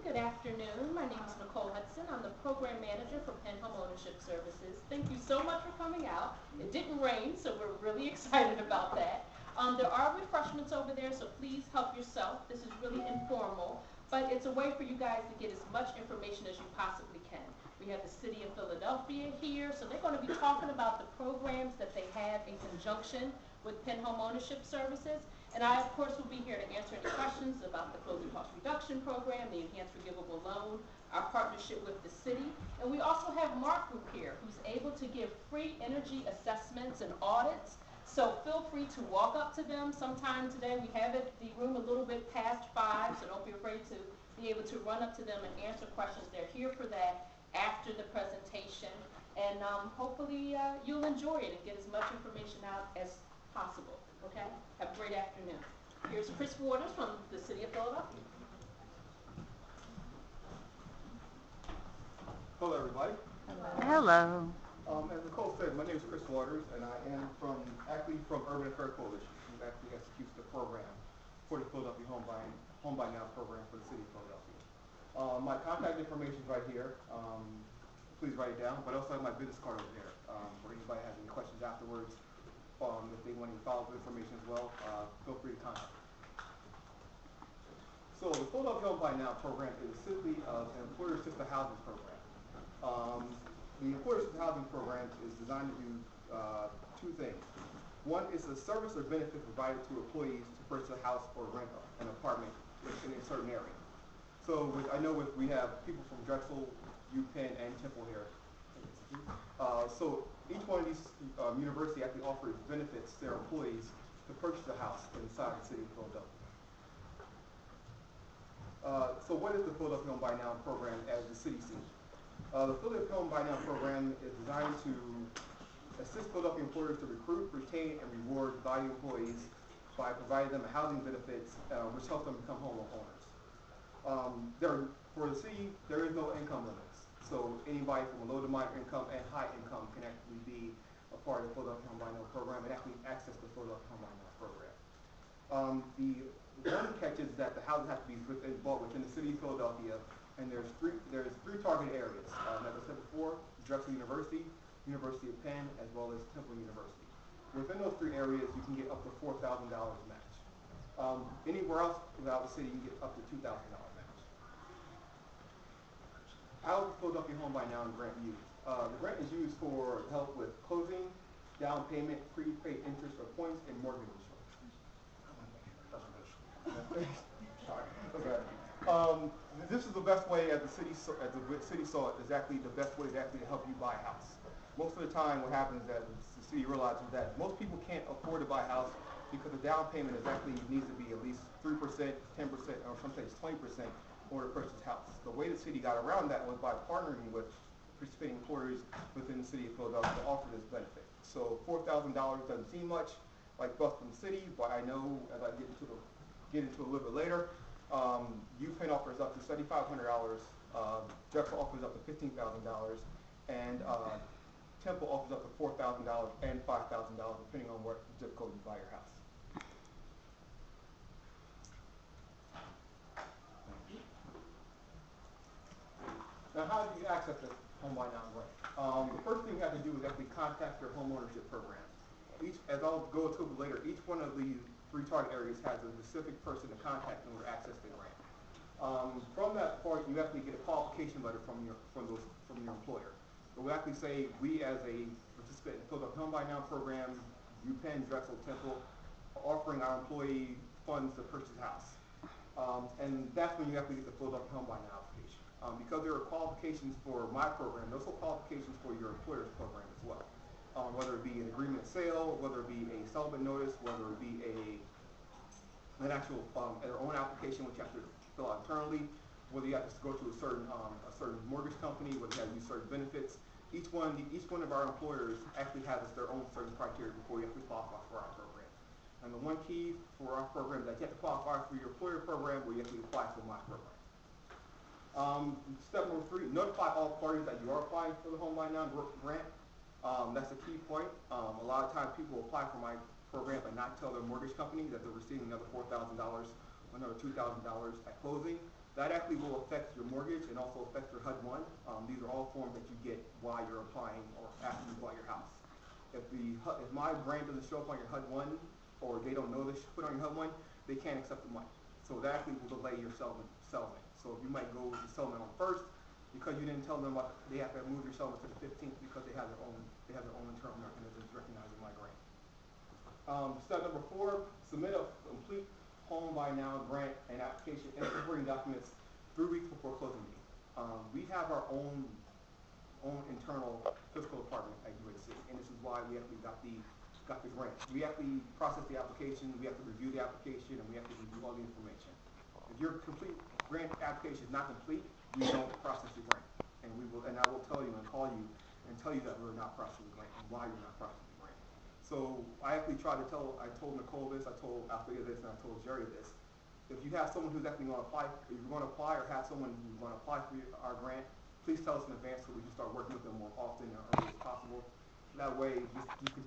Good afternoon. My name is Nicole Hudson. I'm the Program Manager for Penn Home Ownership Services. Thank you so much for coming out. It didn't rain, so we're really excited about that. There are refreshments over there, so please help yourself. This is really informal, but it's a way for you guys to get as much information as you possibly can. We have the City of Philadelphia here, so they're going to be talking about the programs that they have in conjunction with Penn Home Ownership Services. And I, of course, will be here to answer any questions about the closing cost reduction program, the Enhanced Forgivable Loan, our partnership with the city. And we also have Mark Group here, who's able to give free energy assessments and audits. So feel free to walk up to them sometime today. We have the room a little bit past 5, so don't be afraid to be able to run up to them and answer questions. They're here for that after the presentation. And hopefully you'll enjoy it and get as much information out as possible. Okay? Have a great afternoon. Here's Chris Waters from the City of Philadelphia. Hello, everybody. Hello. As Nicole said, my name is Chris Waters, and I am from Urban Affairs Coalition, who actually executes the program for the Philadelphia Home Buy Now program for the City of Philadelphia. My contact information is right here. Please write it down. But I also have my business card over there for anybody has any questions afterwards. If they want any follow-up information as well, feel free to contact me. So the Philadelphia Home Buy Now program is simply an employer-assisted housing program. The employer-assisted housing program is designed to do two things. One is a service or benefit provided to employees to purchase a house or rent an apartment in a certain area. So we have people from Drexel, UPenn, and Temple here. So each one of these universities actually offers benefits to their employees to purchase a house inside the city of Philadelphia. So what is the Philadelphia Home Buy Now program as the city sees it? The Philadelphia Home Buy Now program is designed to assist Philadelphia employers to recruit, retain, and reward valued employees by providing them housing benefits which help them become homeowners. For the city, there is no income limits. So anybody from a low to moderate income and high income can actually be a part of the Philadelphia Home Buy Now program and actually access the Philadelphia Home Buy Now program. The one catch is that the houses have to be bought within the city of Philadelphia, and there's three target areas. As I said before, Drexel University, University of Penn, as well as Temple University. Within those three areas, you can get up to $4,000 match. Anywhere else without the city, you can get up to $2,000 match. How is the Philadelphia Home Buy Now grant used? The grant is used for help with closing, down payment, prepaid interest or points, and mortgage insurance. Sorry. Okay. This is the best way, as the city saw it, exactly the best way to actually help you buy a house. Most of the time, what happens is that the city realizes that most people can't afford to buy a house because the down payment needs to be at least 3%, 10%, or sometimes 20% in order to purchase a house. The way the city got around that was by partnering with participating employers within the city of Philadelphia to offer this benefit. So $4,000 doesn't seem much like bust from the city, but I know as I get into a little bit later, UPenn offers up to $7,500, Drexel offers up to $15,000, and Temple offers up to $4,000 and $5,000 depending on what zip code you buy your house. Now, how do you access this Home Buy Now grant? The first thing you have to do is actually contact your home ownership program. As I'll go into it later, each one of these three target areas has a specific person to contact in order to access the grant. From that point, you actually get a qualification letter from your employer. It will actually say, we as a participant in the Philadelphia Home Buy Now program, UPenn, Drexel, Temple, are offering our employee funds to purchase a house. And that's when you actually get the Philadelphia Home Buy Now application. Because there are qualifications for my program, there's also qualifications for your employer's program as well. Whether it be an agreement sale, whether it be a settlement notice, whether it be an actual their own application which you have to fill out internally, whether you have to go to a certain mortgage company, whether you have to use certain benefits. Each one of our employers actually has their own certain criteria before you actually qualify for our program. And the one key for our program is that you have to qualify for your employer program where you actually apply for my program. Step number 3, notify all parties that you are applying for the Home Buy Now grant. That's a key point. A lot of times people apply for my program and not tell their mortgage company that they're receiving another $4,000, another $2,000 at closing. That actually will affect your mortgage and also affect your HUD-1. These are all forms that you get while you're applying or after you bought your house. If my grant doesn't show up on your HUD-1, or they don't know this put on your HUD-1, they can't accept the money. So that actually will delay your settlement. So you might go with the settlement on first because you didn't tell them they have to move your settlement to the 15th because they have their own internal mechanisms recognizing my grant. Step number 4: submit a complete home buy now grant and application and supporting documents 3 weeks before closing date. We have our own internal fiscal department at UHC, and this is why we actually got the grant. We actually process the application, we have to review the application, and we have to review all the information. If your complete grant application is not complete, we don't process your grant, and I will tell you and call you and tell you that we're not processing the grant and why you're not processing the grant. So I actually I told Nicole this, I told Althea this, and I told Jerry this. If you have someone who's actually going to apply, if you're going to apply or have someone who's going to apply for our grant, please tell us in advance so we can start working with them more often and early as possible. That way, you can